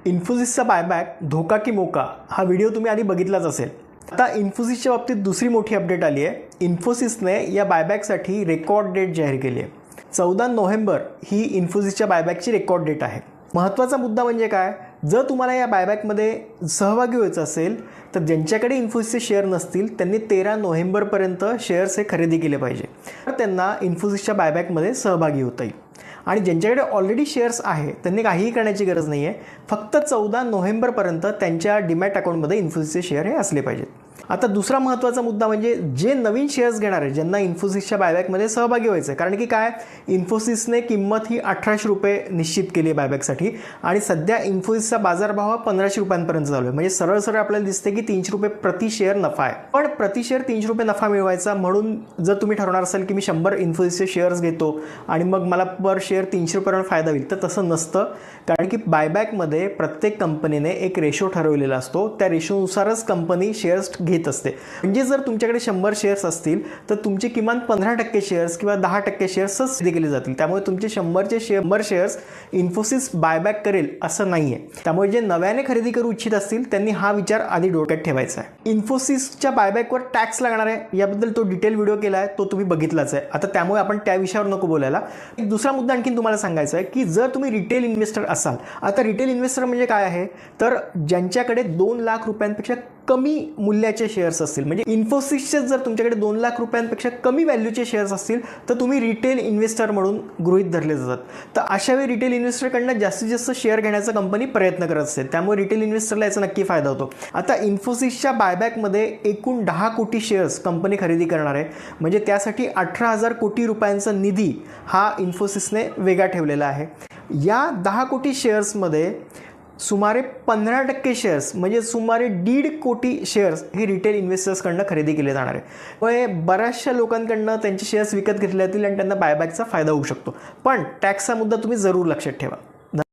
इन्फोसिसचा buyback धोका की मोका हा व्हिडिओ तुम्ही आधी बघितलाच असेल। आता इन्फोसिसच्या बाबतीत दुसरी मोठी अपडेट आली आहे। इन्फोसिसने या बायबॅकसाठी रेकॉर्ड डेट जाहीर केली आहे। 14 नोव्हेंबर ही इन्फोसिसच्या बायबॅकची रेकॉर्ड डेट आहे। महत्त्वाचा मुद्दा म्हणजे काय, जर तुम्हाला या बायबॅकमध्ये सहभागी व्हायचं असेल तर ज्यांच्याकडे इन्फोसिसचे शेअर नसतील त्यांनी 13 नोव्हेंबरपर्यंत शेअर्स हे खरेदी केले पाहिजे, तर त्यांना इन्फोसिसच्या बायबॅकमध्ये सहभागी होता येईल। आणि ज्यांच्याकडे ऑलरेडी शेअर्स आहे त्यांनी काहीही करण्याची गरज नाही आहे, फक्त 14 नोव्हेंबरपर्यंत त्यांच्या डीमॅट अकाउंटमध्ये इन्फोसिसचे शेअर हे असले पाहिजेत। आता दुसरा महत्त्वाचा मुद्दा म्हणजे जे नवीन शेअर्स घेणार आहे, ज्यांना इन्फोसिसच्या बायबॅकमध्ये सहभागी व्हायचं आहे, कारण की काय, इन्फोसिसने किंमत ही 1800 रुपये निश्चित केली आहे बायबॅकसाठी आणि सध्या इन्फोसिसचा बाजारभाव हा 1500 रुपयांपर्यंत चालू आहे। म्हणजे सरळ सरळ आपल्याला दिसते की 300 रुपये प्रति शेअर नफा आहे। पण प्रति शेअर 300 रुपये नफा मिळवायचा म्हणून जर तुम्ही ठरवणार असाल की मी 100 इन्फोसिसचे शेअर्स घेतो आणि मग मला पर शेअर 300 रुपयांवर फायदा होईल, तर तसं नसतं। कारण की बायबॅकमध्ये प्रत्येक कंपनीने एक रेशो ठरवलेला असतो, त्या रेशोनुसारच कंपनी शेअर्स घेत असते। म्हणजे जर तुमच्याकडे 100 शेअर्स असतील तर तुमचे किमान 15% शेअर्स किंवा 10% शेअर्सच खरेदी केले जातील। त्यामुळे तुमचे 100 शेअर्स इन्फोसिस बायबॅक करेल असं नाहीये। त्यामुळे जे नव्याने खरेदी करू इच्छित असतील त्यांनी हा विचार आधी डोक्यात ठेवायचा आहे। इन्फोसिसच्या बायबॅकवर टॅक्स लागणार आहे, याबद्दल तो डिटेल व्हिडिओ केला आहे, तो तुम्ही बघितलाच आहे। आता त्यामुळे आपण त्या विषयावर नको बोलायला। एक दुसरा मुद्दा आणखीन तुम्हाला सांगायचा आहे की जर तुम्ही रिटेल इन्व्हेस्टर असाल, आता रिटेल इन्व्हेस्टर म्हणजे काय आहे, तर ज्यांच्याकडे 2 लाख रुपयांपेक्षा कमी मूल्याचे शेअर्स असतील, म्हणजे इन्फोसिसचे जर तुमच्याकडे 2 लाख रुपयांपेक्षा कमी व्हॅल्यूचे शेअर्स असतील तर तुम्ही रिटेल इन्व्हेस्टर म्हणून गृहीत धरले जातात। तर अशा वेळी रिटेल इन्व्हेस्टरकडनं जास्तीत जास्त शेअर घेण्याचा कंपनी प्रयत्न करत असते, त्यामुळे रिटेल इन्व्हेस्टरला याचा नक्की फायदा होतो। आता इन्फोसिसच्या बायबॅकमध्ये एकूण 10 कोटी शेअर्स कंपनी खरेदी करणार आहे, म्हणजे त्यासाठी 18,000 कोटी रुपयांचा निधी हा इन्फोसिसने वेगळा ठेवलेला आहे। या 10 कोटी शेअर्समध्ये सुमारे 15% शेअर्स म्हणजे सुमारे 1.5 कोटी शेअर्स हे रिटेल इन्व्हेस्टर्सकडनं खरेदी केले जाणार आहे। त्यामुळे बऱ्याचशा लोकांकडनं त्यांचे शेअर्स विकत घेतले जातील आणि त्यांना बायबॅकचा फायदा होऊ शकतो। पण टॅक्सचा मुद्दा तुम्ही जरूर लक्षात ठेवा।